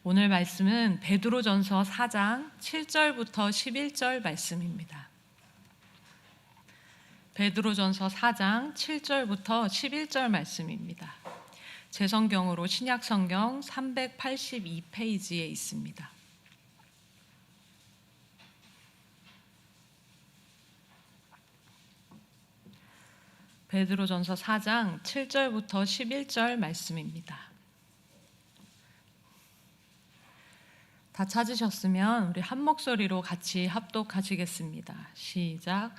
오늘 말씀은 베드로전서 4장 7절부터 11절 말씀입니다. 베드로전서 4장 7절부터 11절 말씀입니다. 제 성경으로 신약성경 382페이지에 있습니다. 베드로전서 4장 7절부터 11절 말씀입니다. 다 찾으셨으면 우리 한 목소리로 같이 합독하시겠습니다. 시작.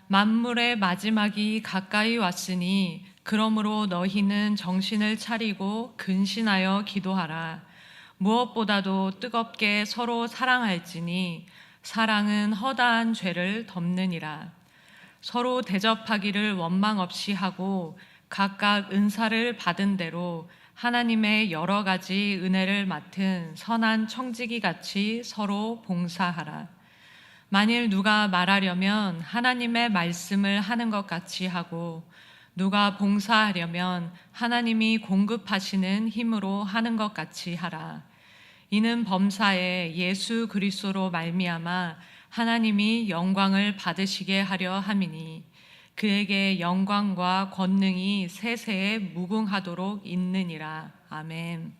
만물의 마지막이 가까이 왔으니 그러므로 너희는 정신을 차리고 근신하여 기도하라. 무엇보다도 뜨겁게 서로 사랑할지니 사랑은 허다한 죄를 덮느니라. 서로 대접하기를 원망 없이 하고 각각 은사를 받은 대로 하나님의 여러 가지 은혜를 맡은 선한 청지기 같이 서로 봉사하라. 만일 누가 말하려면 하나님의 말씀을 하는 것 같이 하고 누가 봉사하려면 하나님이 공급하시는 힘으로 하는 것 같이 하라. 이는 범사에 예수 그리스도로 말미암아 하나님이 영광을 받으시게 하려 함이니 그에게 영광과 권능이 세세에 무궁하도록 있느니라. 아멘.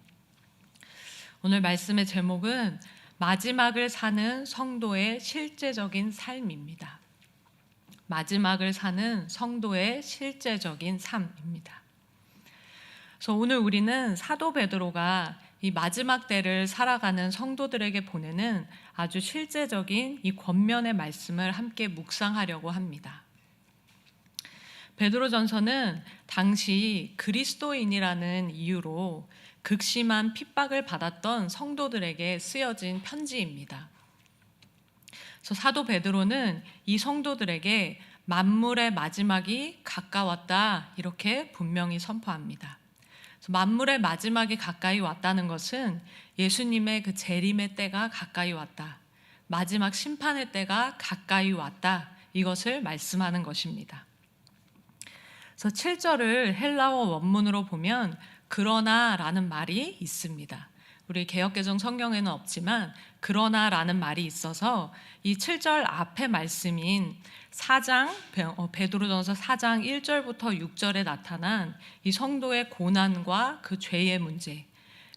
오늘 말씀의 제목은 마지막을 사는 성도의 실제적인 삶입니다. 마지막을 사는 성도의 실제적인 삶입니다. 그래서 오늘 우리는 사도 베드로가 이 마지막 때를 살아가는 성도들에게 보내는 아주 실제적인 이 권면의 말씀을 함께 묵상하려고 합니다. 베드로전서는 당시 그리스도인이라는 이유로 극심한 핍박을 받았던 성도들에게 쓰여진 편지입니다. 그래서 사도 베드로는 이 성도들에게 만물의 마지막이 가까웠다 이렇게 분명히 선포합니다. 그래서 만물의 마지막이 가까이 왔다는 것은 예수님의 그 재림의 때가 가까이 왔다, 마지막 심판의 때가 가까이 왔다, 이것을 말씀하는 것입니다. 그래서 7절을 헬라어 원문으로 보면 그러나라는 말이 있습니다. 우리 개역개정 성경에는 없지만 그러나라는 말이 있어서 이 7절 앞에 말씀인 4장 베드로전서 4장 1절부터 6절에 나타난 이 성도의 고난과 그 죄의 문제,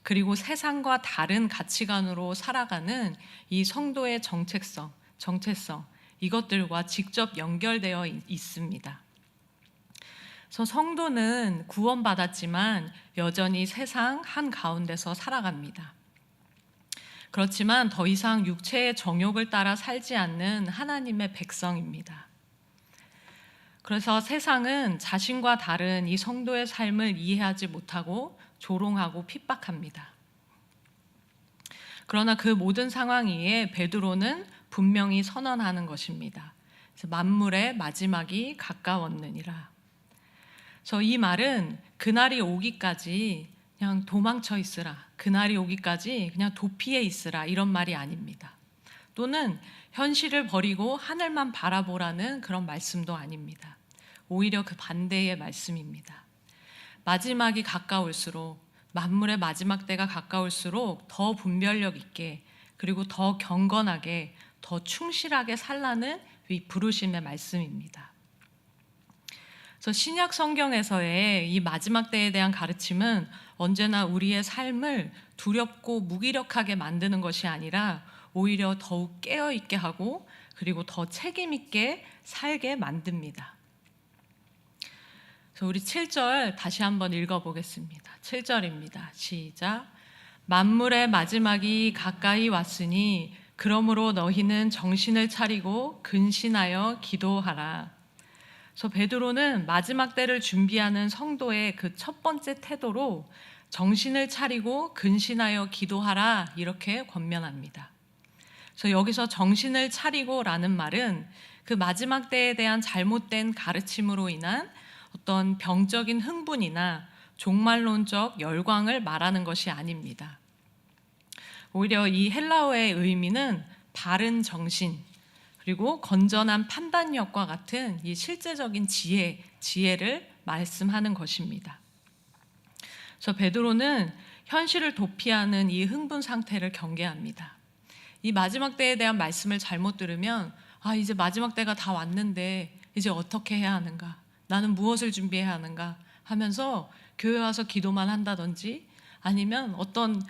그리고 세상과 다른 가치관으로 살아가는 이 성도의 정체성, 이것들과 직접 연결되어 있습니다. 그래서 성도는 구원받았지만 여전히 세상 한가운데서 살아갑니다. 그렇지만 더 이상 육체의 정욕을 따라 살지 않는 하나님의 백성입니다. 그래서 세상은 자신과 다른 이 성도의 삶을 이해하지 못하고 조롱하고 핍박합니다. 그러나 그 모든 상황 위에 베드로는 분명히 선언하는 것입니다. 그래서 만물의 마지막이 가까웠느니라. 그래서 이 말은 그날이 오기까지 그냥 도망쳐 있으라, 그날이 오기까지 그냥 도피해 있으라, 이런 말이 아닙니다. 또는 현실을 버리고 하늘만 바라보라는 그런 말씀도 아닙니다. 오히려 그 반대의 말씀입니다. 마지막이 가까울수록, 만물의 마지막 때가 가까울수록 더 분별력 있게, 그리고 더 경건하게, 더 충실하게 살라는 이 부르심의 말씀입니다. 그래서 신약 성경에서의 이 마지막 때에 대한 가르침은 언제나 우리의 삶을 두렵고 무기력하게 만드는 것이 아니라 오히려 더욱 깨어있게 하고 그리고 더 책임있게 살게 만듭니다. 그래서 우리 7절 다시 한번 읽어보겠습니다. 7절입니다. 시작. 만물의 마지막이 가까이 왔으니 그러므로 너희는 정신을 차리고 근신하여 기도하라. 그래서 베드로는 마지막 때를 준비하는 성도의 그 첫 번째 태도로 정신을 차리고 근신하여 기도하라 이렇게 권면합니다. 그래서 여기서 정신을 차리고라는 말은 그 마지막 때에 대한 잘못된 가르침으로 인한 어떤 병적인 흥분이나 종말론적 열광을 말하는 것이 아닙니다. 오히려 이 헬라어의 의미는 바른 정신, 그리고 건전한 판단력과 같은 이 실제적인 지혜를 말씀하는 것입니다. 그래서 베드로는 현실을 도피하는 이 흥분 상태를 경계합니다. 이 마지막 때에 대한 말씀을 잘못 들으면 이제 마지막 때가 다 왔는데 이제 어떻게 해야 하는가? 나는 무엇을 준비해야 하는가? 하면서 교회 와서 기도만 한다든지 아니면 어떤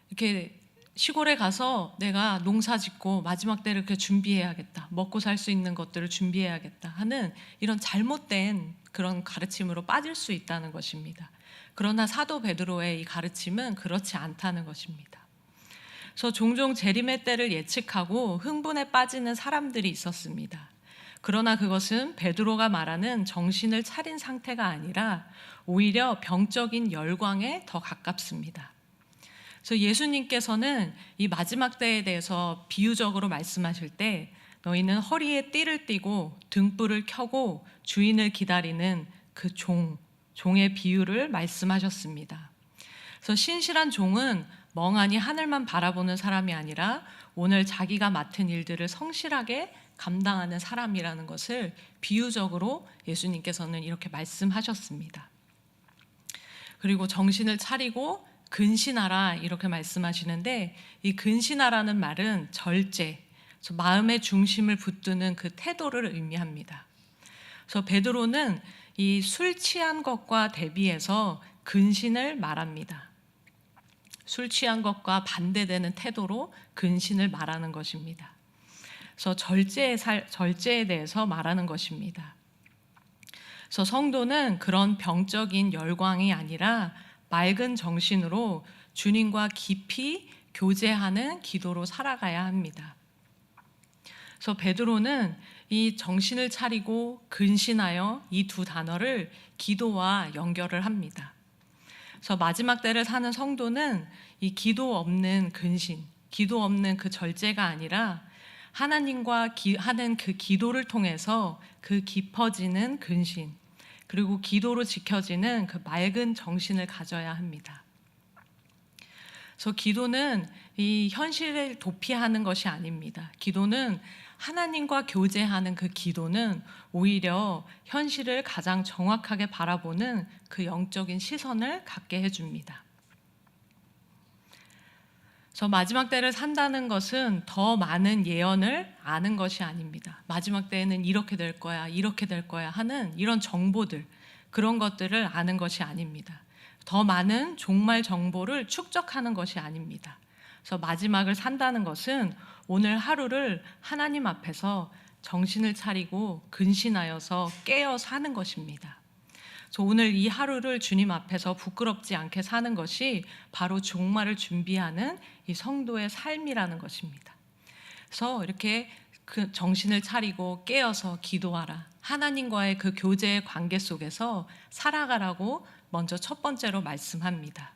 이렇게 시골에 가서 내가 농사 짓고 마지막 때를 이렇게 준비해야겠다. 먹고 살 수 있는 것들을 준비해야겠다 하는 이런 잘못된 그런 가르침으로 빠질 수 있다는 것입니다. 그러나 사도 베드로의 이 가르침은 그렇지 않다는 것입니다. 그래서 종종 재림의 때를 예측하고 흥분에 빠지는 사람들이 있었습니다. 그러나 그것은 베드로가 말하는 정신을 차린 상태가 아니라 오히려 병적인 열광에 더 가깝습니다. 그래서 예수님께서는 이 마지막 때에 대해서 비유적으로 말씀하실 때 너희는 허리에 띠를 띠고 등불을 켜고 주인을 기다리는 그 종의 비유를 말씀하셨습니다. 그래서 신실한 종은 멍하니 하늘만 바라보는 사람이 아니라 오늘 자기가 맡은 일들을 성실하게 감당하는 사람이라는 것을 비유적으로 예수님께서는 이렇게 말씀하셨습니다. 그리고 정신을 차리고 근신하라 이렇게 말씀하시는데 이 근신하라는 말은 절제, 마음의 중심을 붙드는 그 태도를 의미합니다. 그래서 베드로는 이 술 취한 것과 대비해서 근신을 말합니다. 술 취한 것과 반대되는 태도로 근신을 말하는 것입니다. 그래서 절제에 대해서 말하는 것입니다. 그래서 성도는 그런 병적인 열광이 아니라 맑은 정신으로 주님과 깊이 교제하는 기도로 살아가야 합니다. 그래서 베드로는 이 정신을 차리고 근신하여 이 두 단어를 기도와 연결을 합니다. 그래서 마지막 때를 사는 성도는 이 기도 없는 근신, 기도 없는 그 절제가 아니라 하나님과 하는 그 기도를 통해서 그 깊어지는 근신, 그리고 기도로 지켜지는 그 맑은 정신을 가져야 합니다. 그래서 기도는 이 현실을 도피하는 것이 아닙니다. 기도는 하나님과 교제하는 그 기도는 오히려 현실을 가장 정확하게 바라보는 그 영적인 시선을 갖게 해줍니다. 그래서 마지막 때를 산다는 것은 더 많은 예언을 아는 것이 아닙니다. 마지막 때에는 이렇게 될 거야, 이렇게 될 거야 하는 이런 정보들, 그런 것들을 아는 것이 아닙니다. 더 많은 종말 정보를 축적하는 것이 아닙니다. 그래서 마지막을 산다는 것은 오늘 하루를 하나님 앞에서 정신을 차리고 근신하여서 깨어 사는 것입니다. 그래서 오늘 이 하루를 주님 앞에서 부끄럽지 않게 사는 것이 바로 종말을 준비하는 이 성도의 삶이라는 것입니다. 그래서 이렇게 그 정신을 차리고 깨어서 기도하라. 하나님과의 그 교제의 관계 속에서 살아가라고 먼저 첫 번째로 말씀합니다.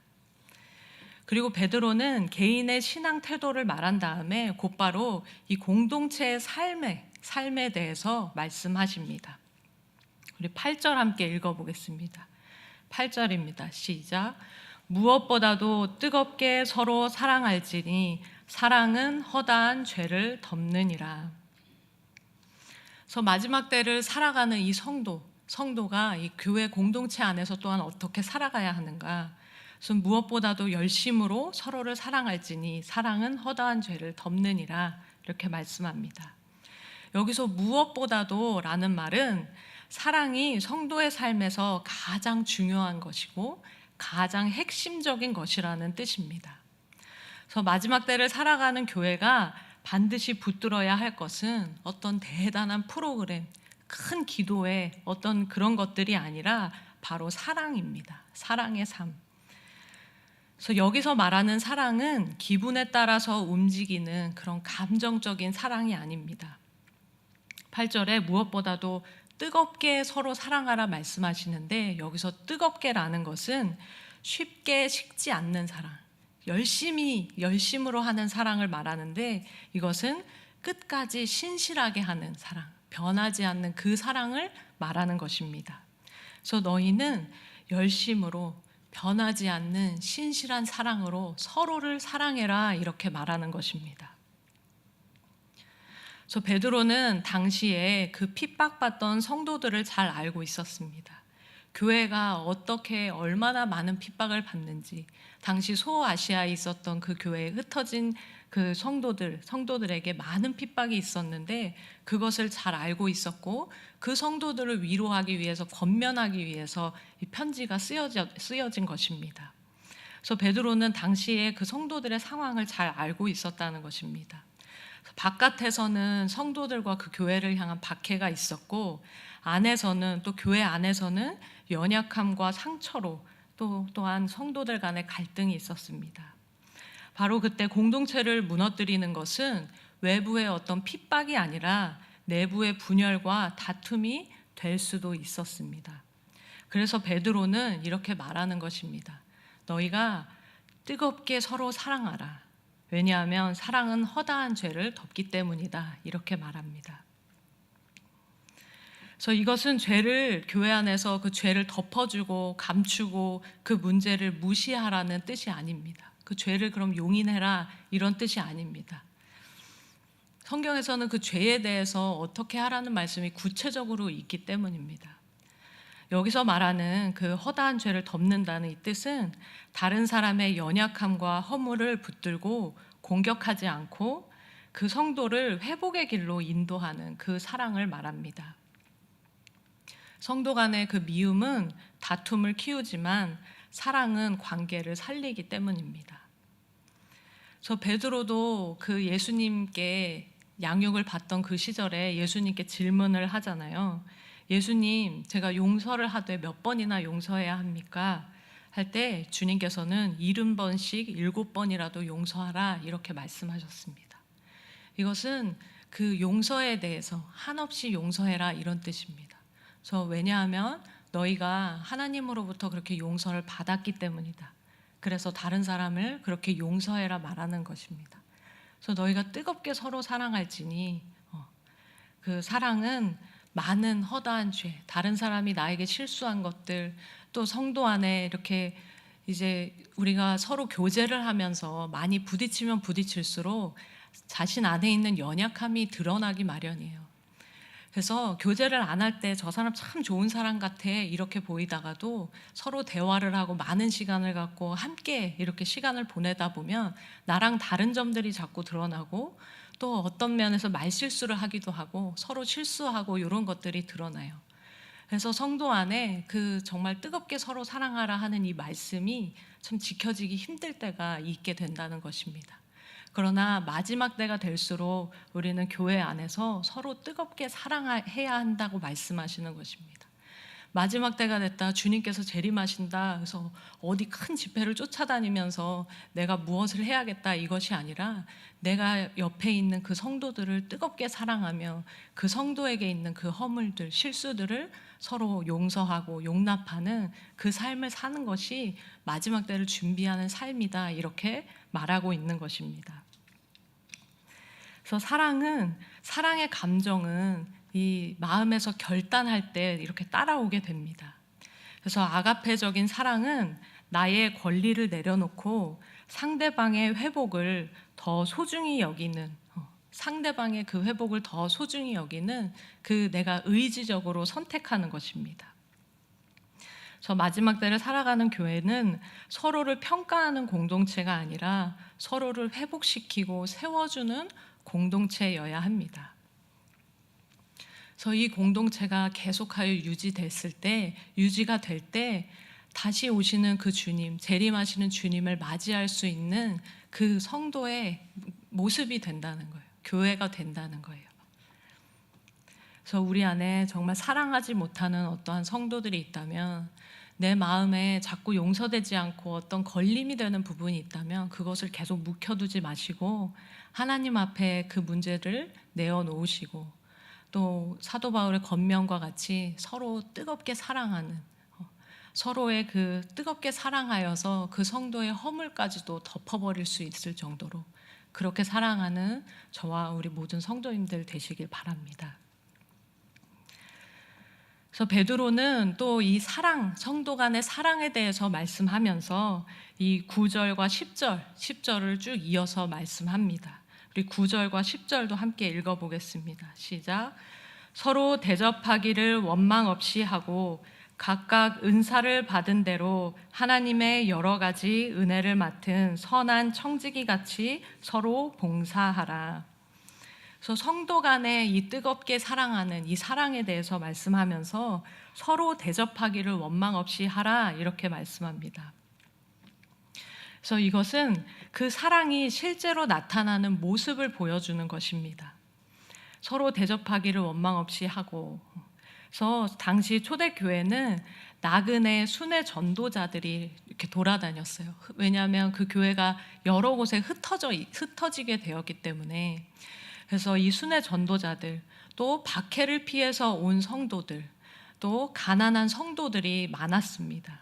그리고 베드로는 개인의 신앙 태도를 말한 다음에 곧바로 이 공동체의 삶에 대해서 말씀하십니다. 우리 8절 함께 읽어보겠습니다. 8절입니다. 시작. 무엇보다도 뜨겁게 서로 사랑할지니 사랑은 허다한 죄를 덮느니라. 그래서 마지막 때를 살아가는 이 성도가 이 교회 공동체 안에서 또한 어떻게 살아가야 하는가? 그래서 무엇보다도 열심으로 서로를 사랑할지니 사랑은 허다한 죄를 덮느니라 이렇게 말씀합니다. 여기서 무엇보다도 라는 말은 사랑이 성도의 삶에서 가장 중요한 것이고 가장 핵심적인 것이라는 뜻입니다. 그래서 마지막 때를 살아가는 교회가 반드시 붙들어야 할 것은 어떤 대단한 프로그램, 큰 기도의 어떤 그런 것들이 아니라 바로 사랑입니다. 사랑의 삶. 그래서 여기서 말하는 사랑은 기분에 따라서 움직이는 그런 감정적인 사랑이 아닙니다. 8절에 무엇보다도 뜨겁게 서로 사랑하라 말씀하시는데 여기서 뜨겁게라는 것은 쉽게 식지 않는 사랑, 열심으로 하는 사랑을 말하는데 이것은 끝까지 신실하게 하는 사랑, 변하지 않는 그 사랑을 말하는 것입니다. 그래서 너희는 열심으로 변하지 않는 신실한 사랑으로 서로를 사랑해라 이렇게 말하는 것입니다. 그래서 베드로는 당시에 그 핍박받던 성도들을 잘 알고 있었습니다. 교회가 어떻게 얼마나 많은 핍박을 받는지, 당시 소아시아에 있었던 그 교회에 흩어진 그 성도들에게 많은 핍박이 있었는데 그것을 잘 알고 있었고, 그 성도들을 위로하기 위해서, 권면하기 위해서 이 편지가 쓰여진 것입니다. 그래서 베드로는 당시에 그 성도들의 상황을 잘 알고 있었다는 것입니다. 바깥에서는 성도들과 그 교회를 향한 박해가 있었고, 안에서는, 또 교회 안에서는 연약함과 상처로 또한 성도들 간의 갈등이 있었습니다. 바로 그때 공동체를 무너뜨리는 것은 외부의 어떤 핍박이 아니라 내부의 분열과 다툼이 될 수도 있었습니다. 그래서 베드로는 이렇게 말하는 것입니다. 너희가 뜨겁게 서로 사랑하라. 왜냐하면 사랑은 허다한 죄를 덮기 때문이다. 이렇게 말합니다. 그래서 이것은 죄를, 교회 안에서 그 죄를 덮어주고 감추고 그 문제를 무시하라는 뜻이 아닙니다. 그 죄를 그럼 용인해라, 이런 뜻이 아닙니다. 성경에서는 그 죄에 대해서 어떻게 하라는 말씀이 구체적으로 있기 때문입니다. 여기서 말하는 그 허다한 죄를 덮는다는 이 뜻은 다른 사람의 연약함과 허물을 붙들고 공격하지 않고 그 성도를 회복의 길로 인도하는 그 사랑을 말합니다. 성도 간의 그 미움은 다툼을 키우지만 사랑은 관계를 살리기 때문입니다. 저 베드로도 그 예수님께 양육을 받던 그 시절에 예수님께 질문을 하잖아요. 예수님, 제가 용서를 하되 몇 번이나 용서해야 합니까? 할 때 주님께서는 70번씩 7번이라도 용서하라, 이렇게 말씀하셨습니다. 이것은 그 용서에 대해서 한없이 용서해라, 이런 뜻입니다. 왜냐하면 너희가 하나님으로부터 그렇게 용서를 받았기 때문이다. 그래서 다른 사람을 그렇게 용서해라 말하는 것입니다. 그래서 너희가 뜨겁게 서로 사랑할지니, 그 사랑은 많은 허다한 죄, 다른 사람이 나에게 실수한 것들, 또 성도 안에 이렇게 이제 우리가 서로 교제를 하면서 많이 부딪히면 부딪힐수록 자신 안에 있는 연약함이 드러나기 마련이에요. 그래서 교제를 안 할 때 저 사람 참 좋은 사람 같아, 이렇게 보이다가도 서로 대화를 하고 많은 시간을 갖고 함께 이렇게 시간을 보내다 보면 나랑 다른 점들이 자꾸 드러나고, 또 어떤 면에서 말실수를 하기도 하고 서로 실수하고 이런 것들이 드러나요. 그래서 성도 안에 그 정말 뜨겁게 서로 사랑하라 하는 이 말씀이 참 지켜지기 힘들 때가 있게 된다는 것입니다. 그러나 마지막 때가 될수록 우리는 교회 안에서 서로 뜨겁게 사랑해야 한다고 말씀하시는 것입니다. 마지막 때가 됐다, 주님께서 재림하신다, 그래서 어디 큰 집회를 쫓아다니면서 내가 무엇을 해야겠다, 이것이 아니라 내가 옆에 있는 그 성도들을 뜨겁게 사랑하며 그 성도에게 있는 그 허물들, 실수들을 서로 용서하고 용납하는 그 삶을 사는 것이 마지막 때를 준비하는 삶이다, 이렇게 말하고 있는 것입니다. 그래서 사랑의 감정은 이 마음에서 결단할 때 이렇게 따라오게 됩니다. 그래서 아가페적인 사랑은 나의 권리를 내려놓고 상대방의 회복을 더 소중히 여기는, 상대방의 그 회복을 더 소중히 여기는 그 내가 의지적으로 선택하는 것입니다. 저 마지막 때를 살아가는 교회는 서로를 평가하는 공동체가 아니라 서로를 회복시키고 세워주는 공동체여야 합니다. 그래서 이 공동체가 계속하여 유지가 될 때 다시 오시는 그 주님, 재림하시는 주님을 맞이할 수 있는 그 성도의 모습이 된다는 거예요. 교회가 된다는 거예요. 그래서 우리 안에 정말 사랑하지 못하는 어떠한 성도들이 있다면, 내 마음에 자꾸 용서되지 않고 어떤 걸림이 되는 부분이 있다면 그것을 계속 묵혀두지 마시고 하나님 앞에 그 문제를 내어놓으시고, 또 사도 바울의 권면과 같이 서로 뜨겁게 사랑하는, 서로의 그 뜨겁게 사랑하여서 그 성도의 허물까지도 덮어버릴 수 있을 정도로 그렇게 사랑하는 저와 우리 모든 성도님들 되시길 바랍니다. 그래서 베드로는 또 이 사랑, 성도 간의 사랑에 대해서 말씀하면서 이 9절과 10절을 쭉 이어서 말씀합니다. 우리 9절과 10절도 함께 읽어보겠습니다. 시작. 서로 대접하기를 원망 없이 하고 각각 은사를 받은 대로 하나님의 여러 가지 은혜를 맡은 선한 청지기 같이 서로 봉사하라. 그래서 성도 간에 이 뜨겁게 사랑하는 이 사랑에 대해서 말씀하면서 서로 대접하기를 원망 없이 하라 이렇게 말씀합니다. 그래서 이것은 그 사랑이 실제로 나타나는 모습을 보여주는 것입니다. 서로 대접하기를 원망 없이 하고, 그래서 당시 초대교회는 나그네 순회 전도자들이 이렇게 돌아다녔어요. 왜냐하면 그 교회가 여러 곳에 흩어지게 되었기 때문에. 그래서 이 순회 전도자들, 또 박해를 피해서 온 성도들, 또 가난한 성도들이 많았습니다.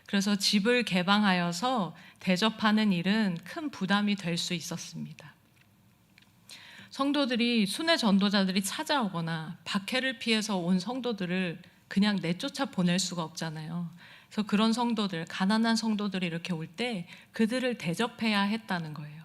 그래서 집을 개방하여서 대접하는 일은 큰 부담이 될 수 있었습니다. 성도들이, 순회 전도자들이 찾아오거나 박해를 피해서 온 성도들을 그냥 내쫓아 보낼 수가 없잖아요. 그래서 그런 성도들, 가난한 성도들이 이렇게 올 때 그들을 대접해야 했다는 거예요.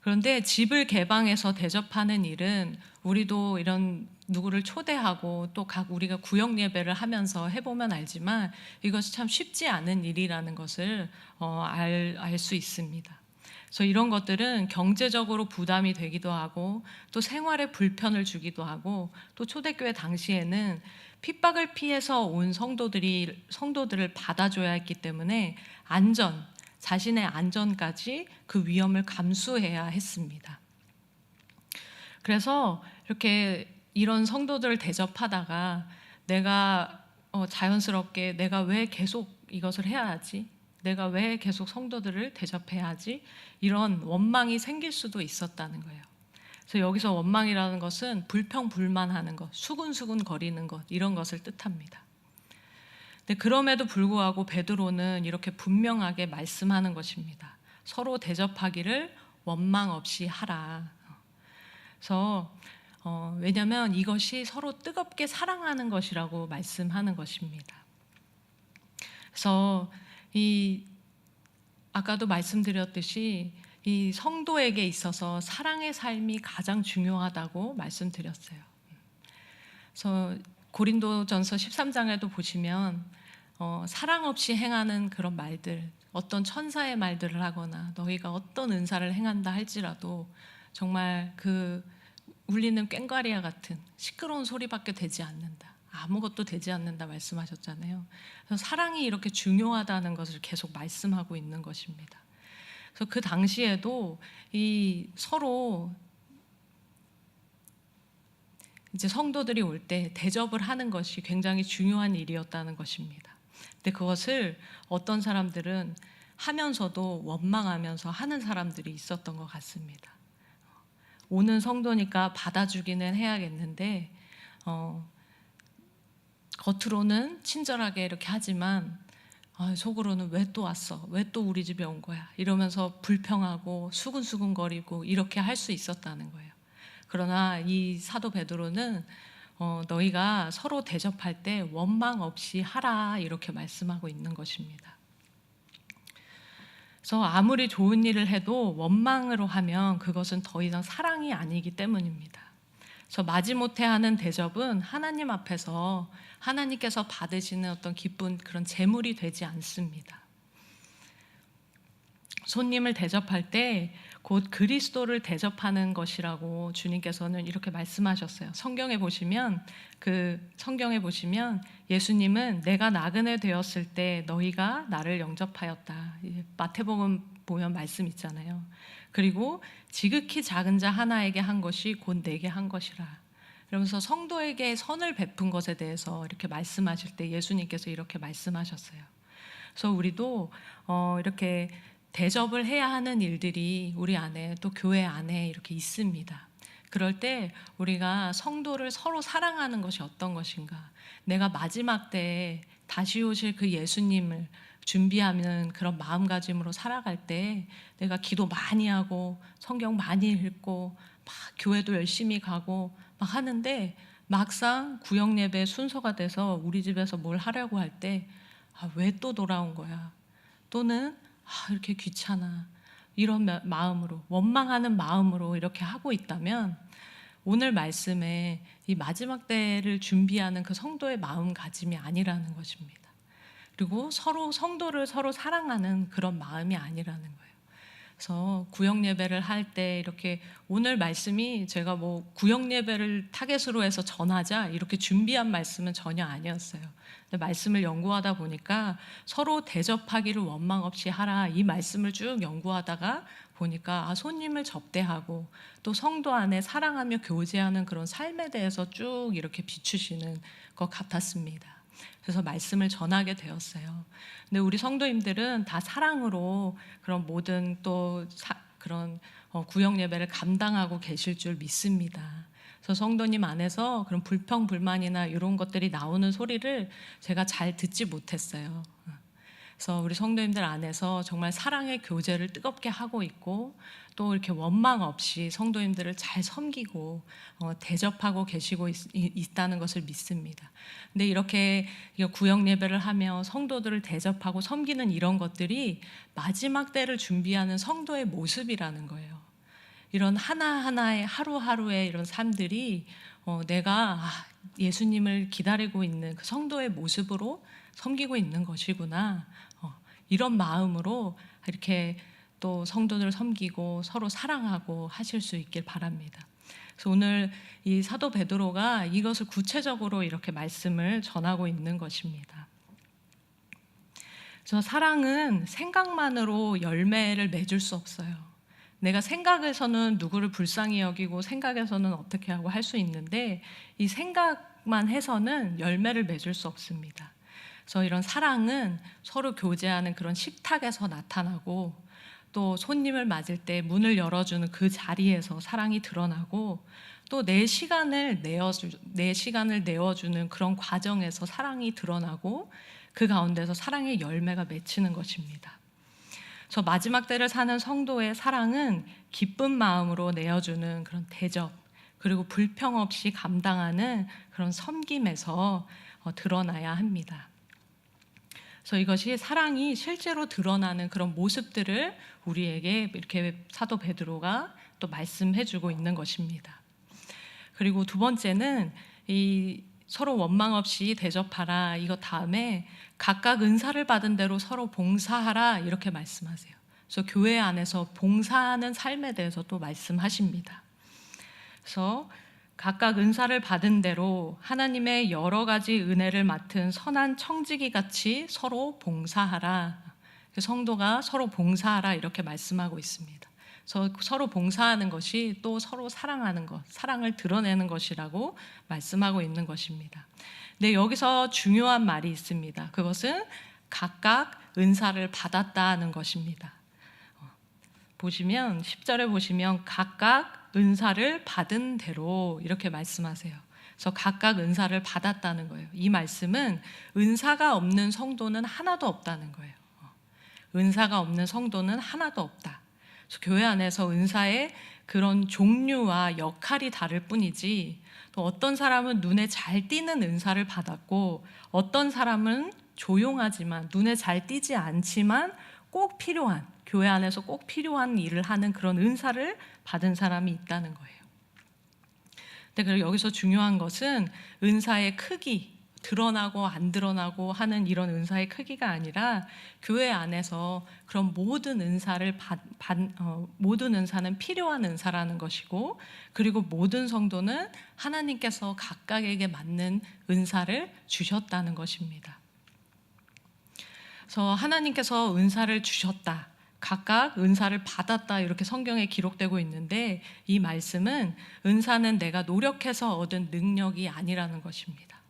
그런데 집을 개방해서 대접하는 일은 우리도 이런 누구를 초대하고 또 각 우리가 구역 예배를 하면서 해보면 알지만 이것이 참 쉽지 않은 일이라는 것을 알 수 있습니다. 그래서 이런 것들은 경제적으로 부담이 되기도 하고 또 생활에 불편을 주기도 하고 또 초대교회 당시에는 핍박을 피해서 온 성도들을 받아줘야 했기 때문에 자신의 안전까지 그 위험을 감수해야 했습니다. 그래서 이렇게 이런 성도들을 대접하다가 내가 자연스럽게 내가 왜 계속 이것을 해야 하지? 내가 왜 계속 성도들을 대접해야 하지? 이런 원망이 생길 수도 있었다는 거예요. 그래서 여기서 원망이라는 것은 불평불만하는 것, 수군수군 거리는 것, 이런 것을 뜻합니다. 근데 그럼에도 불구하고 베드로는 이렇게 분명하게 말씀하는 것입니다. 서로 대접하기를 원망 없이 하라. 그래서 왜냐하면 이것이 서로 뜨겁게 사랑하는 것이라고 말씀하는 것입니다. 그래서 아까도 말씀드렸듯이 이 성도에게 있어서 사랑의 삶이 가장 중요하다고 말씀드렸어요. 그래서 고린도전서 13장에도 보시면 사랑 없이 행하는 그런 말들, 어떤 천사의 말들을 하거나 너희가 어떤 은사를 행한다 할지라도 정말 그 울리는 꽹과리와 같은 시끄러운 소리밖에 되지 않는다. 아무것도 되지 않는다 말씀하셨잖아요. 그래서 사랑이 이렇게 중요하다는 것을 계속 말씀하고 있는 것입니다. 그래서 그 당시에도 이 서로 이제 성도들이 올 때 대접을 하는 것이 굉장히 중요한 일이었다는 것입니다. 근데 그것을 어떤 사람들은 하면서도 원망하면서 하는 사람들이 있었던 것 같습니다. 오는 성도니까 받아주기는 해야겠는데 겉으로는 친절하게 이렇게 하지만 속으로는 왜 또 왔어? 왜 또 우리 집에 온 거야? 이러면서 불평하고 수근수근거리고 이렇게 할 수 있었다는 거예요. 그러나 이 사도 베드로는 너희가 서로 대접할 때 원망 없이 하라 이렇게 말씀하고 있는 것입니다. 그래서 아무리 좋은 일을 해도 원망으로 하면 그것은 더 이상 사랑이 아니기 때문입니다. 그래서 마지못해 하는 대접은 하나님 앞에서 하나님께서 받으시는 어떤 기쁜 그런 제물이 되지 않습니다. 손님을 대접할 때 곧 그리스도를 대접하는 것이라고 주님께서는 이렇게 말씀하셨어요. 성경에 보시면 예수님은 내가 나그네 되었을 때 너희가 나를 영접하였다. 마태복음 보면 말씀 있잖아요. 그리고 지극히 작은 자 하나에게 한 것이 곧 내게 한 것이라. 그러면서 성도에게 선을 베푼 것에 대해서 이렇게 말씀하실 때 예수님께서 이렇게 말씀하셨어요. 그래서 우리도 이렇게 대접을 해야 하는 일들이 우리 안에 또 교회 안에 이렇게 있습니다. 그럴 때 우리가 성도를 서로 사랑하는 것이 어떤 것인가, 내가 마지막 때에 다시 오실 그 예수님을 준비하는 그런 마음가짐으로 살아갈 때 내가 기도 많이 하고 성경 많이 읽고 막 교회도 열심히 가고 막 하는데 막상 구역 예배 순서가 돼서 우리 집에서 뭘 하려고 할 때 왜 또 돌아온 거야? 또는 이렇게 귀찮아. 이런 마음으로, 원망하는 마음으로 이렇게 하고 있다면 오늘 말씀에 이 마지막 때를 준비하는 그 성도의 마음가짐이 아니라는 것입니다. 그리고 서로 성도를 서로 사랑하는 그런 마음이 아니라는 거예요. 그래서 구역 예배를 할 때 이렇게 오늘 말씀이 제가 뭐 구역 예배를 타겟으로 해서 전하자 이렇게 준비한 말씀은 전혀 아니었어요. 근데 말씀을 연구하다 보니까 서로 대접하기를 원망 없이 하라 이 말씀을 쭉 연구하다가 보니까 손님을 접대하고 또 성도 안에 사랑하며 교제하는 그런 삶에 대해서 쭉 이렇게 비추시는 것 같았습니다. 그래서 말씀을 전하게 되었어요. 근데 우리 성도님들은 다 사랑으로 그런 모든 또 그런 구역 예배를 감당하고 계실 줄 믿습니다. 그래서 성도님 안에서 그런 불평 불만이나 이런 것들이 나오는 소리를 제가 잘 듣지 못했어요. 그래서 우리 성도님들 안에서 정말 사랑의 교제를 뜨겁게 하고 있고 또 이렇게 원망 없이 성도님들을 잘 섬기고 대접하고 계시고 있다는 것을 믿습니다. 근데 이렇게 구역 예배를 하며 성도들을 대접하고 섬기는 이런 것들이 마지막 때를 준비하는 성도의 모습이라는 거예요. 이런 하나하나의 하루하루의 이런 삶들이 내가 예수님을 기다리고 있는 그 성도의 모습으로 섬기고 있는 것이구나. 이런 마음으로 이렇게 또 성도들을 섬기고 서로 사랑하고 하실 수 있길 바랍니다. 그래서 오늘 이 사도 베드로가 이것을 구체적으로 이렇게 말씀을 전하고 있는 것입니다. 그래서 사랑은 생각만으로 열매를 맺을 수 없어요. 내가 생각에서는 누구를 불쌍히 여기고 생각에서는 어떻게 하고 할 수 있는데 이 생각만 해서는 열매를 맺을 수 없습니다. 그래서 이런 사랑은 서로 교제하는 그런 식탁에서 나타나고 또 손님을 맞을 때 문을 열어주는 그 자리에서 사랑이 드러나고 또 내 시간을 내어주는 그런 과정에서 사랑이 드러나고 그 가운데서 사랑의 열매가 맺히는 것입니다. 그래서 마지막 때를 사는 성도의 사랑은 기쁜 마음으로 내어주는 그런 대접 그리고 불평 없이 감당하는 그런 섬김에서 드러나야 합니다. 그래서 이것이 사랑이 실제로 드러나는 그런 모습들을 우리에게 이렇게 사도 베드로가 또 말씀해주고 있는 것입니다. 그리고 두 번째는 이 서로 원망 없이 대접하라 이것 다음에 각각 은사를 받은 대로 서로 봉사하라 이렇게 말씀하세요. 그래서 교회 안에서 봉사하는 삶에 대해서 또 말씀하십니다. 그래서 각각 은사를 받은 대로 하나님의 여러 가지 은혜를 맡은 선한 청지기 같이 서로 봉사하라. 성도가 서로 봉사하라 이렇게 말씀하고 있습니다. 서로 봉사하는 것이 또 서로 사랑하는 것, 사랑을 드러내는 것이라고 말씀하고 있는 것입니다. 근데 여기서 중요한 말이 있습니다. 그것은 각각 은사를 받았다는 것입니다. 보시면 10절에 보시면 각각 은사를 받은 대로 이렇게 말씀하세요. 그래서 각각 은사를 받았다는 거예요. 이 말씀은 은사가 없는 성도는 하나도 없다는 거예요. 은사가 없는 성도는 하나도 없다. 그래서 교회 안에서 은사의 그런 종류와 역할이 다를 뿐이지 또 어떤 사람은 눈에 잘 띄는 은사를 받았고 어떤 사람은 조용하지만 눈에 잘 띄지 않지만 꼭 필요한 교회 안에서 꼭 필요한 일을 하는 그런 은사를 받은 사람이 있다는 거예요. 근데 여기서 중요한 것은 은사의 크기, 드러나고 안 드러나고 하는 이런 은사의 크기가 아니라 교회 안에서 그런 모든 은사를 모든 은사는 필요한 은사라는 것이고 그리고 모든 성도는 하나님께서 각각에게 맞는 은사를 주셨다는 것입니다. 그래서 하나님께서 은사를 주셨다. 각각 은사를 받았다 이렇게 성경에 기록되고 있는데 이 말씀은 은사는 내가 노력해서 얻은 능력이 아니라는 것입니다.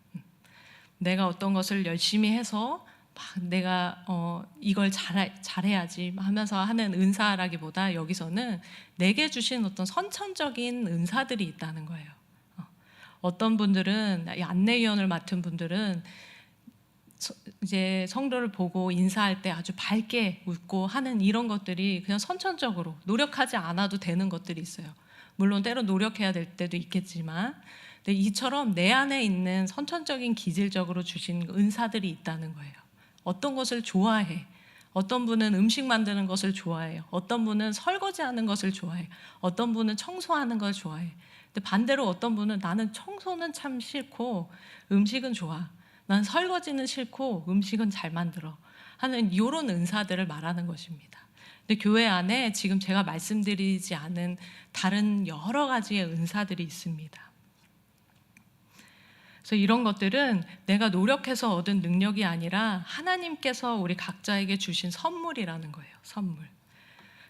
내가 어떤 것을 열심히 해서 막 내가 이걸 잘해야지 하면서 하는 은사라기보다 여기서는 내게 주신 어떤 선천적인 은사들이 있다는 거예요. 어떤 분들은 안내위원을 맡은 분들은 이제 성도를 보고 인사할 때 아주 밝게 웃고 하는 이런 것들이 그냥 선천적으로 노력하지 않아도 되는 것들이 있어요. 물론 때로 노력해야 될 때도 있겠지만 근데 이처럼 내 안에 있는 선천적인 기질적으로 주신 은사들이 있다는 거예요. 어떤 것을 좋아해. 어떤 분은 음식 만드는 것을 좋아해요. 어떤 분은 설거지하는 것을 좋아해요. 어떤 분은 청소하는 걸 좋아해요. 근데 반대로 어떤 분은 나는 청소는 참 싫고 음식은 좋아. 난 설거지는 싫고 음식은 잘 만들어. 하는 이런 은사들을 말하는 것입니다. 근데 교회 안에 지금 제가 말씀드리지 않은 다른 여러 가지의 은사들이 있습니다. 그래서 이런 것들은 내가 노력해서 얻은 능력이 아니라 하나님께서 우리 각자에게 주신 선물이라는 거예요. 선물.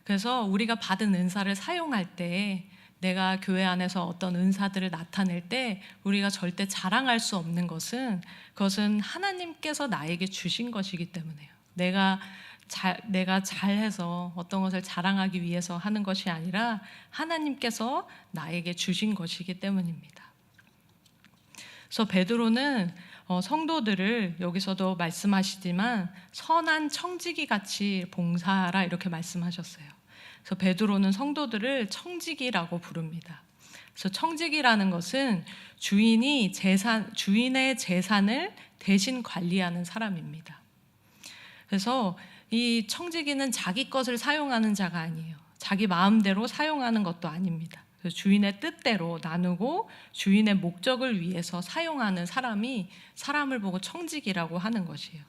그래서 우리가 받은 은사를 사용할 때, 내가 교회 안에서 어떤 은사들을 나타낼 때 우리가 절대 자랑할 수 없는 것은, 그것은 하나님께서 나에게 주신 것이기 때문에요. 내가 잘해서 어떤 것을 자랑하기 위해서 하는 것이 아니라 하나님께서 나에게 주신 것이기 때문입니다. 그래서 베드로는 성도들을 여기서도 말씀하시지만 선한 청지기 같이 봉사하라 이렇게 말씀하셨어요. 그래서 베드로는 성도들을 청지기라고 부릅니다. 그래서 청지기라는 것은 주인의 재산을 대신 관리하는 사람입니다. 그래서 이 청지기는 자기 것을 사용하는 자가 아니에요. 자기 마음대로 사용하는 것도 아닙니다. 주인의 뜻대로 나누고 주인의 목적을 위해서 사용하는 사람이 사람을 보고 청지기라고 하는 것이에요.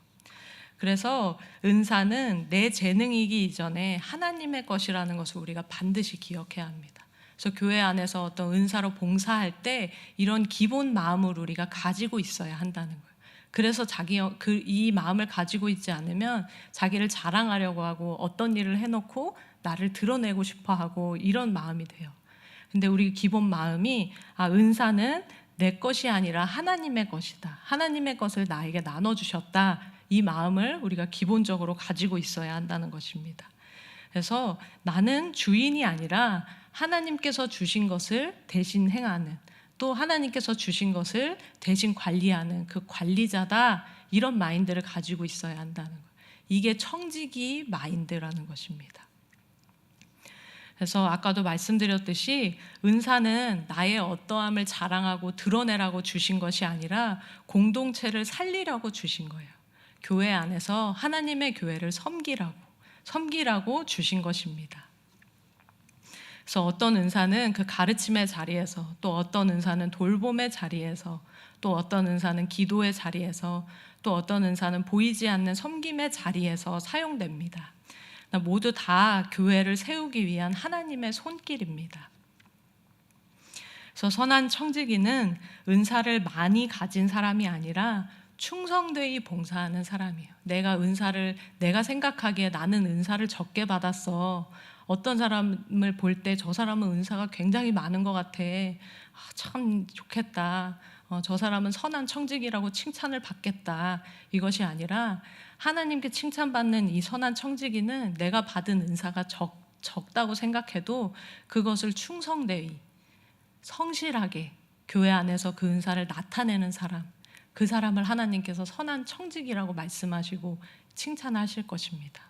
그래서 은사는 내 재능이기 이전에 하나님의 것이라는 것을 우리가 반드시 기억해야 합니다. 그래서 교회 안에서 어떤 은사로 봉사할 때 이런 기본 마음을 우리가 가지고 있어야 한다는 거예요. 그래서 이 마음을 가지고 있지 않으면 자기를 자랑하려고 하고 어떤 일을 해놓고 나를 드러내고 싶어 하고 이런 마음이 돼요. 근데 우리 기본 마음이 은사는 내 것이 아니라 하나님의 것이다. 하나님의 것을 나에게 나눠주셨다. 이 마음을 우리가 기본적으로 가지고 있어야 한다는 것입니다. 그래서 나는 주인이 아니라 하나님께서 주신 것을 대신 행하는, 또 하나님께서 주신 것을 대신 관리하는 그 관리자다. 이런 마인드를 가지고 있어야 한다는 거예요. 이게 청지기 마인드라는 것입니다. 그래서 아까도 말씀드렸듯이 은사는 나의 어떠함을 자랑하고 드러내라고 주신 것이 아니라 공동체를 살리려고 주신 거예요. 교회 안에서 하나님의 교회를 섬기라고 주신 것입니다. 그래서 어떤 은사는 그 가르침의 자리에서, 또 어떤 은사는 돌봄의 자리에서, 또 어떤 은사는 기도의 자리에서, 또 어떤 은사는 보이지 않는 섬김의 자리에서 사용됩니다. 모두 다 교회를 세우기 위한 하나님의 손길입니다. 그래서 선한 청지기는 은사를 많이 가진 사람이 아니라 충성되이 봉사하는 사람이에요. 내가 생각하기에 나는 은사를 적게 받았어. 어떤 사람을 볼 때 저 사람은 은사가 굉장히 많은 것 같아. 참 좋겠다. 저 사람은 선한 청지기라고 칭찬을 받겠다. 이것이 아니라 하나님께 칭찬받는 이 선한 청지기는 내가 받은 은사가 적다고 생각해도 그것을 충성되이 성실하게 교회 안에서 그 은사를 나타내는 사람, 그 사람을 하나님께서 선한 청지기라고 말씀하시고 칭찬하실 것입니다.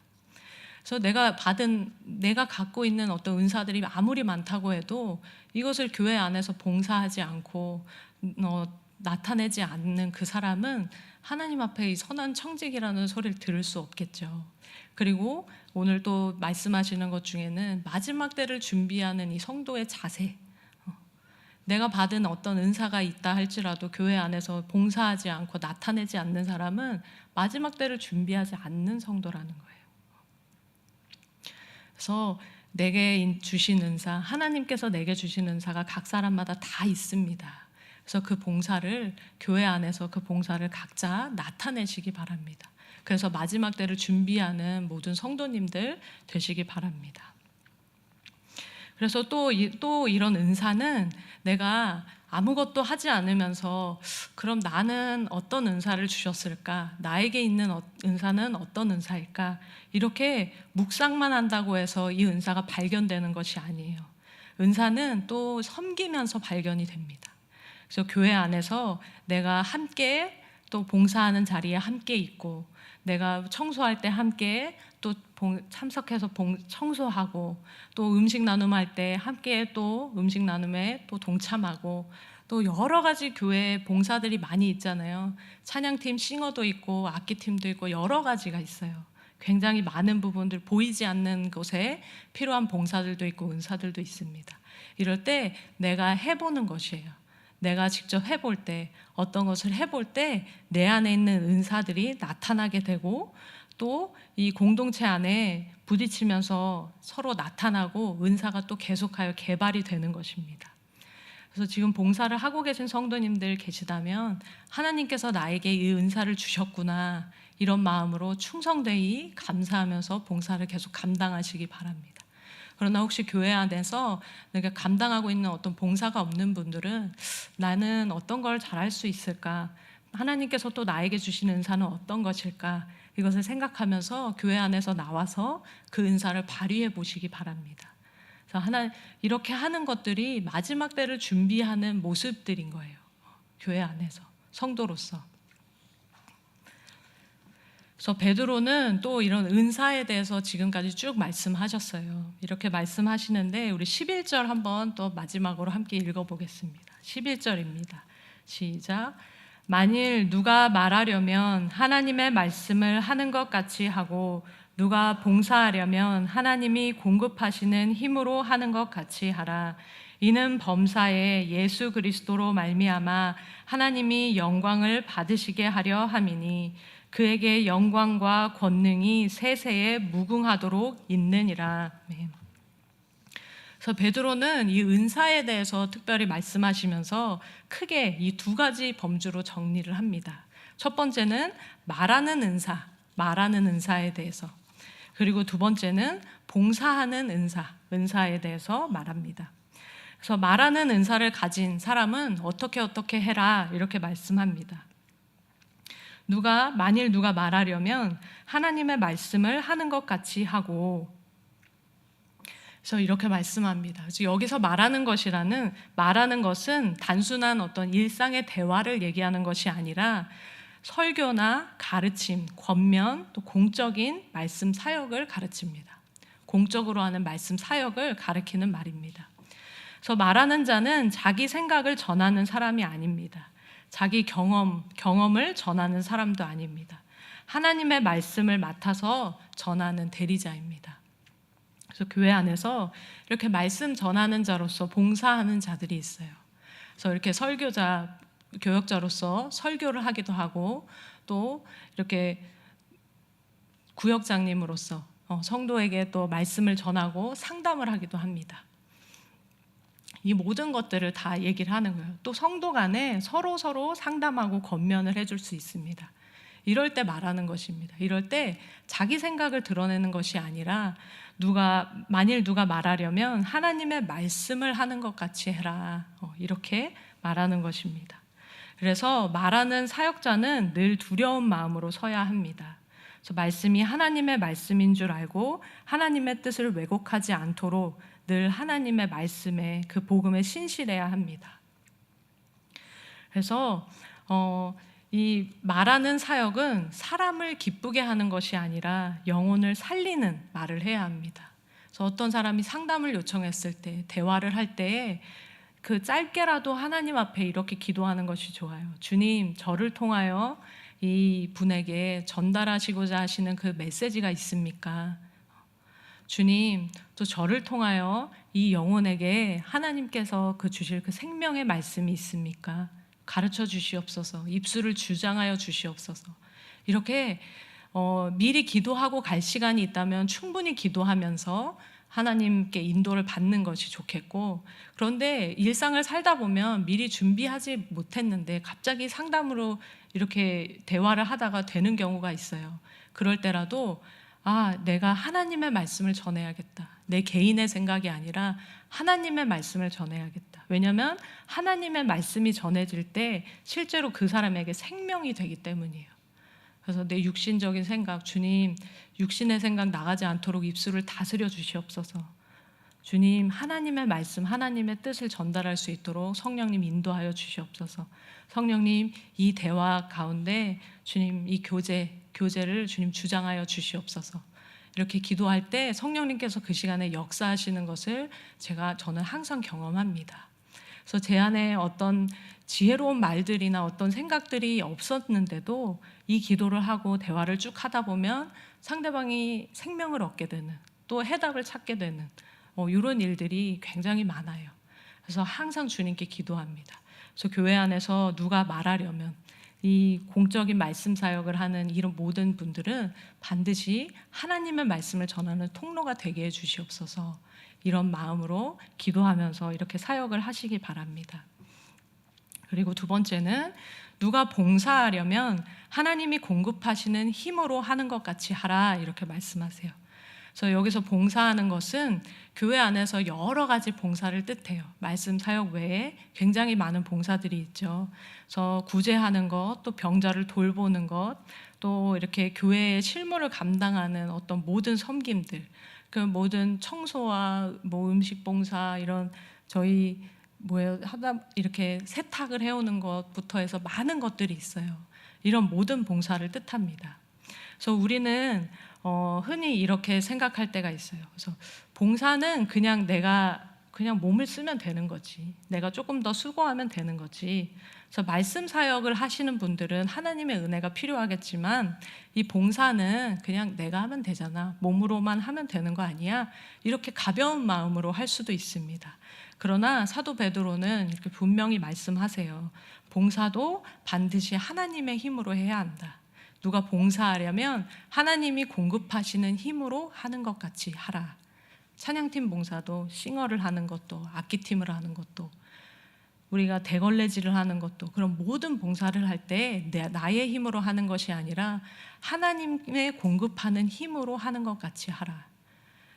그래서 내가 갖고 있는 어떤 은사들이 아무리 많다고 해도 이것을 교회 안에서 봉사하지 않고 나타내지 않는 그 사람은 하나님 앞에 이 선한 청지기라는 소리를 들을 수 없겠죠. 그리고 오늘 또 말씀하시는 것 중에는 마지막 때를 준비하는 이 성도의 자세, 내가 받은 어떤 은사가 있다 할지라도 교회 안에서 봉사하지 않고 나타내지 않는 사람은 마지막 때를 준비하지 않는 성도라는 거예요. 그래서 내게 주신 은사, 하나님께서 내게 주신 은사가 각 사람마다 다 있습니다. 그래서 그 봉사를 교회 안에서 그 봉사를 각자 나타내시기 바랍니다. 그래서 마지막 때를 준비하는 모든 성도님들 되시기 바랍니다. 그래서 또 이런 은사는 내가 아무것도 하지 않으면서 그럼 나는 어떤 은사를 주셨을까? 나에게 있는 은사는 어떤 은사일까? 이렇게 묵상만 한다고 해서 이 은사가 발견되는 것이 아니에요. 은사는 또 섬기면서 발견이 됩니다. 그래서 교회 안에서 내가 함께 또 봉사하는 자리에 함께 있고, 내가 청소할 때 함께 또 참석해서 청소하고, 또 음식 나눔할 때 함께 또 음식 나눔에 또 동참하고, 또 여러 가지 교회 봉사들이 많이 있잖아요. 찬양팀, 싱어도 있고 악기팀도 있고 여러 가지가 있어요. 굉장히 많은 부분들, 보이지 않는 곳에 필요한 봉사들도 있고 은사들도 있습니다. 이럴 때 내가 해보는 것이에요. 내가 직접 해볼 때, 어떤 것을 해볼 때 내 안에 있는 은사들이 나타나게 되고 또 이 공동체 안에 부딪히면서 서로 나타나고 은사가 또 계속하여 개발이 되는 것입니다. 그래서 지금 봉사를 하고 계신 성도님들 계시다면 하나님께서 나에게 이 은사를 주셨구나, 이런 마음으로 충성되이 감사하면서 봉사를 계속 감당하시기 바랍니다. 그러나 혹시 교회 안에서 내가 감당하고 있는 어떤 봉사가 없는 분들은 나는 어떤 걸 잘할 수 있을까? 하나님께서 또 나에게 주시는 은사는 어떤 것일까? 이것을 생각하면서 교회 안에서 나와서 그 은사를 발휘해 보시기 바랍니다. 그래서 이렇게 하는 것들이 마지막 때를 준비하는 모습들인 거예요. 교회 안에서, 성도로서. 그래서 베드로는 또 이런 은사에 대해서 지금까지 쭉 말씀하셨어요. 이렇게 말씀하시는데 우리 11절 한번 또 마지막으로 함께 읽어보겠습니다. 11절입니다. 시작. 만일 누가 말하려면 하나님의 말씀을 하는 것 같이 하고 누가 봉사하려면 하나님이 공급하시는 힘으로 하는 것 같이 하라. 이는 범사에 예수 그리스도로 말미암아 하나님이 영광을 받으시게 하려 함이니 그에게 영광과 권능이 세세에 무궁하도록 있느니라. 그래서 베드로는 이 은사에 대해서 특별히 말씀하시면서 크게 이 두 가지 범주로 정리를 합니다. 첫 번째는 말하는 은사에 대해서, 그리고 두 번째는 봉사하는 은사에 대해서 말합니다. 그래서 말하는 은사를 가진 사람은 어떻게 해라, 이렇게 말씀합니다. 만일 누가 말하려면 하나님의 말씀을 하는 것 같이 하고, 그래서 이렇게 말씀합니다. 그래서 여기서 말하는 것은 단순한 어떤 일상의 대화를 얘기하는 것이 아니라 설교나 가르침, 권면, 또 공적인 말씀 사역을 가르칩니다. 공적으로 하는 말씀 사역을 가르치는 말입니다. 그래서 말하는 자는 자기 생각을 전하는 사람이 아닙니다. 자기 경험을 전하는 사람도 아닙니다. 하나님의 말씀을 맡아서 전하는 대리자입니다. 그래서 교회 안에서 이렇게 말씀 전하는 자로서 봉사하는 자들이 있어요. 그래서 이렇게 교역자로서 설교를 하기도 하고, 또 이렇게 구역장님으로서 성도에게 또 말씀을 전하고 상담을 하기도 합니다. 이 모든 것들을 다 얘기를 하는 거예요. 또 성도 간에 서로 상담하고 권면을 해줄 수 있습니다. 이럴 때 말하는 것입니다. 이럴 때 자기 생각을 드러내는 것이 아니라 만일 누가 말하려면 하나님의 말씀을 하는 것 같이 해라, 이렇게 말하는 것입니다. 그래서 말하는 사역자는 늘 두려운 마음으로 서야 합니다. 그래서 말씀이 하나님의 말씀인 줄 알고 하나님의 뜻을 왜곡하지 않도록 늘 하나님의 말씀에, 그 복음에 신실해야 합니다. 그래서 이 말하는 사역은 사람을 기쁘게 하는 것이 아니라 영혼을 살리는 말을 해야 합니다. 그래서 어떤 사람이 상담을 요청했을 때, 대화를 할 때에 그 짧게라도 하나님 앞에 이렇게 기도하는 것이 좋아요. 주님, 저를 통하여 이 분에게 전달하시고자 하시는 그 메시지가 있습니까? 주님, 또 저를 통하여 이 영혼에게 하나님께서 주실 그 생명의 말씀이 있습니까? 가르쳐 주시옵소서. 입술을 주장하여 주시옵소서. 이렇게 미리 기도하고 갈 시간이 있다면 충분히 기도하면서 하나님께 인도를 받는 것이 좋겠고, 그런데 일상을 살다 보면 미리 준비하지 못했는데 갑자기 상담으로 이렇게 대화를 하다가 되는 경우가 있어요. 그럴 때라도 내가 하나님의 말씀을 전해야겠다. 내 개인의 생각이 아니라 하나님의 말씀을 전해야겠다. 왜냐하면 하나님의 말씀이 전해질 때 실제로 그 사람에게 생명이 되기 때문이에요. 그래서 내 육신적인 생각, 주님, 육신의 생각 나가지 않도록 입술을 다스려 주시옵소서. 주님, 하나님의 말씀, 하나님의 뜻을 전달할 수 있도록 성령님 인도하여 주시옵소서. 성령님, 이 대화 가운데 주님, 이 교제를 주님 주장하여 주시옵소서. 이렇게 기도할 때 성령님께서 그 시간에 역사하시는 것을 저는 항상 경험합니다. 그래서 제 안에 어떤 지혜로운 말들이나 어떤 생각들이 없었는데도 이 기도를 하고 대화를 쭉 하다 보면 상대방이 생명을 얻게 되는, 또 해답을 찾게 되는, 이런 일들이 굉장히 많아요. 그래서 항상 주님께 기도합니다. 그래서 교회 안에서 누가 말하려면 이 공적인 말씀 사역을 하는 이런 모든 분들은 반드시 하나님의 말씀을 전하는 통로가 되게 해 주시옵소서. 이런 마음으로 기도하면서 이렇게 사역을 하시기 바랍니다. 그리고 두 번째는 누가 봉사하려면 하나님이 공급하시는 힘으로 하는 것 같이 하라, 이렇게 말씀하세요. 그래서 여기서 봉사하는 것은 교회 안에서 여러 가지 봉사를 뜻해요. 말씀 사역 외에 굉장히 많은 봉사들이 있죠. 그래서 구제하는 것, 또 병자를 돌보는 것, 또 이렇게 교회의 실무를 감당하는 어떤 모든 섬김들, 그 모든 청소와 뭐 음식 봉사, 이런 저희 하다 이렇게 세탁을 해오는 것부터 해서 많은 것들이 있어요. 이런 모든 봉사를 뜻합니다. 그래서 우리는 흔히 이렇게 생각할 때가 있어요. 그래서 봉사는 그냥 내가 그냥 몸을 쓰면 되는 거지, 내가 조금 더 수고하면 되는 거지. 그래서 말씀 사역을 하시는 분들은 하나님의 은혜가 필요하겠지만 이 봉사는 그냥 내가 하면 되잖아, 몸으로만 하면 되는 거 아니야, 이렇게 가벼운 마음으로 할 수도 있습니다. 그러나 사도 베드로는 이렇게 분명히 말씀하세요. 봉사도 반드시 하나님의 힘으로 해야 한다. 누가 봉사하려면 하나님이 공급하시는 힘으로 하는 것 같이 하라. 찬양팀 봉사도 싱어를 하는 것도, 악기팀을 하는 것도, 우리가 대걸레질을 하는 것도, 그런 모든 봉사를 할 때 나의 힘으로 하는 것이 아니라 하나님의 공급하는 힘으로 하는 것 같이 하라.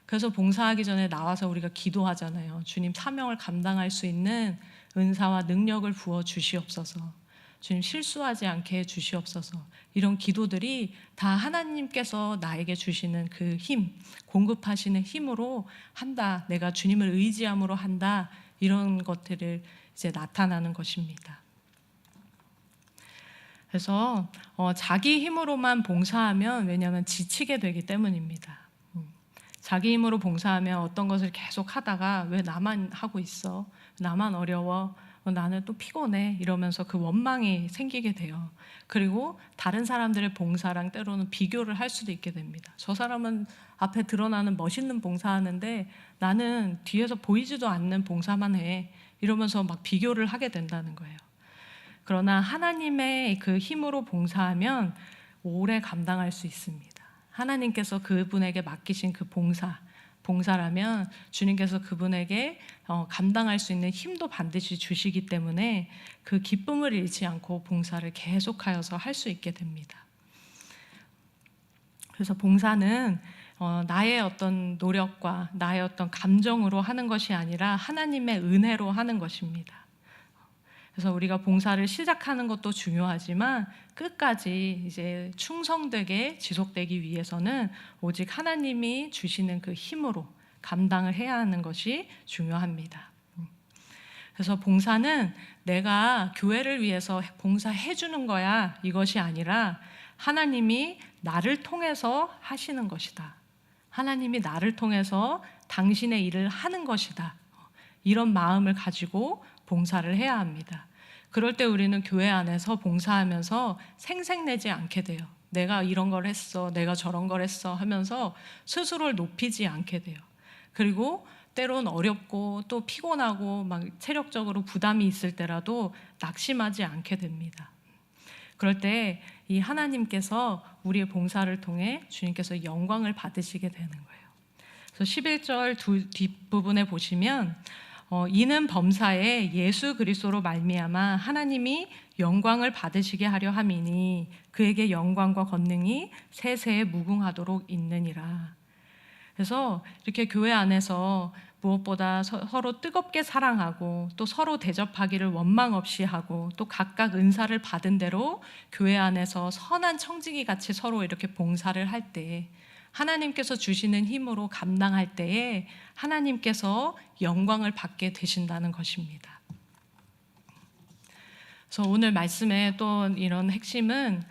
그래서 봉사하기 전에 나와서 우리가 기도하잖아요. 주님, 사명을 감당할 수 있는 은사와 능력을 부어 주시옵소서. 주님, 실수하지 않게 해 주시옵소서. 이런 기도들이 다 하나님께서 나에게 주시는 그 힘, 공급하시는 힘으로 한다, 내가 주님을 의지함으로 한다, 이런 것들을 이제 나타나는 것입니다. 그래서 자기 힘으로만 봉사하면, 왜냐하면 지치게 되기 때문입니다. 자기 힘으로 봉사하면 어떤 것을 계속 하다가 왜 나만 하고 있어? 나만 어려워? 나는 또 피곤해? 이러면서 그 원망이 생기게 돼요. 그리고 다른 사람들의 봉사랑 때로는 비교를 할 수도 있게 됩니다. 저 사람은 앞에 드러나는 멋있는 봉사하는데 나는 뒤에서 보이지도 않는 봉사만 해. 이러면서 막 비교를 하게 된다는 거예요. 그러나 하나님의 그 힘으로 봉사하면 오래 감당할 수 있습니다. 하나님께서 그분에게 맡기신 그 봉사라면 주님께서 그분에게 감당할 수 있는 힘도 반드시 주시기 때문에 그 기쁨을 잃지 않고 봉사를 계속하여서 할 수 있게 됩니다. 그래서 봉사는 나의 어떤 노력과 나의 어떤 감정으로 하는 것이 아니라 하나님의 은혜로 하는 것입니다. 그래서 우리가 봉사를 시작하는 것도 중요하지만 끝까지 이제 충성되게 지속되기 위해서는 오직 하나님이 주시는 그 힘으로 감당을 해야 하는 것이 중요합니다. 그래서 봉사는 내가 교회를 위해서 봉사해 주는 거야, 이것이 아니라 하나님이 나를 통해서 하시는 것이다. 하나님이 나를 통해서 당신의 일을 하는 것이다. 이런 마음을 가지고 봉사를 해야 합니다. 그럴 때 우리는 교회 안에서 봉사하면서 생색내지 않게 돼요. 내가 이런 걸 했어, 내가 저런 걸 했어 하면서 스스로를 높이지 않게 돼요. 그리고 때론 어렵고 또 피곤하고 막 체력적으로 부담이 있을 때라도 낙심하지 않게 됩니다. 그럴 때 이 하나님께서 우리의 봉사를 통해 주님께서 영광을 받으시게 되는 거예요. 그래서 11절 뒷부분에 보시면 이는 범사에 예수 그리스도로 말미암아 하나님이 영광을 받으시게 하려 함이니 그에게 영광과 권능이 세세에 무궁하도록 있느니라. 그래서 이렇게 교회 안에서 무엇보다 서로 뜨겁게 사랑하고 또 서로 대접하기를 원망 없이 하고 또 각각 은사를 받은 대로 교회 안에서 선한 청지기 같이 서로 이렇게 봉사를 할 때 하나님께서 주시는 힘으로 감당할 때에 하나님께서 영광을 받게 되신다는 것입니다. 그래서 오늘 말씀의 또 이런 핵심은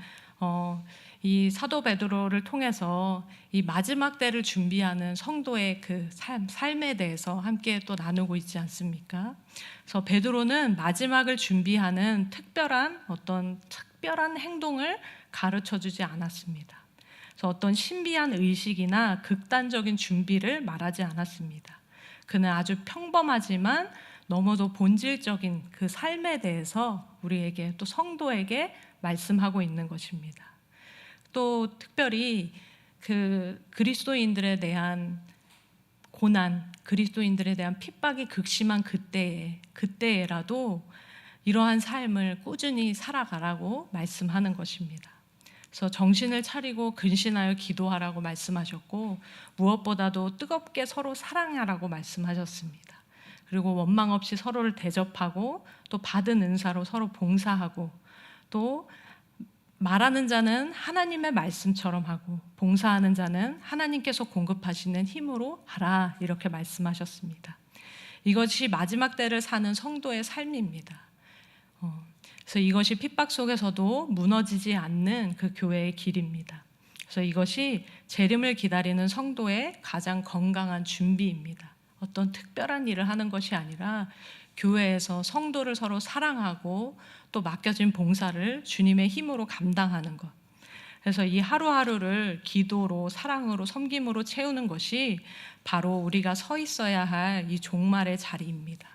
이 사도 베드로를 통해서 이 마지막 때를 준비하는 성도의 그 삶에 대해서 함께 또 나누고 있지 않습니까? 그래서 베드로는 마지막을 준비하는 특별한 행동을 가르쳐 주지 않았습니다. 그래서 어떤 신비한 의식이나 극단적인 준비를 말하지 않았습니다. 그는 아주 평범하지만 너무도 본질적인 그 삶에 대해서 우리에게, 또 성도에게 말씀하고 있는 것입니다. 또 특별히 그 그리스도인들에 대한 고난, 그리스도인들에 대한 핍박이 극심한 그때에라도 이러한 삶을 꾸준히 살아가라고 말씀하는 것입니다. 그래서 정신을 차리고 근신하여 기도하라고 말씀하셨고, 무엇보다도 뜨겁게 서로 사랑하라고 말씀하셨습니다. 그리고 원망 없이 서로를 대접하고, 또 받은 은사로 서로 봉사하고, 또 말하는 자는 하나님의 말씀처럼 하고, 봉사하는 자는 하나님께서 공급하시는 힘으로 하라, 이렇게 말씀하셨습니다. 이것이 마지막 때를 사는 성도의 삶입니다. 그래서 이것이 핍박 속에서도 무너지지 않는 그 교회의 길입니다. 그래서 이것이 재림을 기다리는 성도의 가장 건강한 준비입니다. 어떤 특별한 일을 하는 것이 아니라 교회에서 성도를 서로 사랑하고 또 맡겨진 봉사를 주님의 힘으로 감당하는 것. 그래서 이 하루하루를 기도로, 사랑으로, 섬김으로 채우는 것이 바로 우리가 서 있어야 할 이 종말의 자리입니다.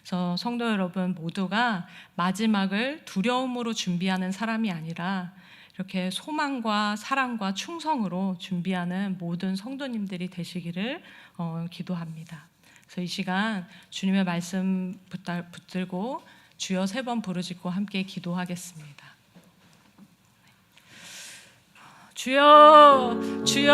그래서 성도 여러분 모두가 마지막을 두려움으로 준비하는 사람이 아니라 이렇게 소망과 사랑과 충성으로 준비하는 모든 성도님들이 되시기를 기도합니다. 그래서 이 시간 주님의 말씀 붙들고 주여 3번 부르짖고 함께 기도하겠습니다. 주여, 주여.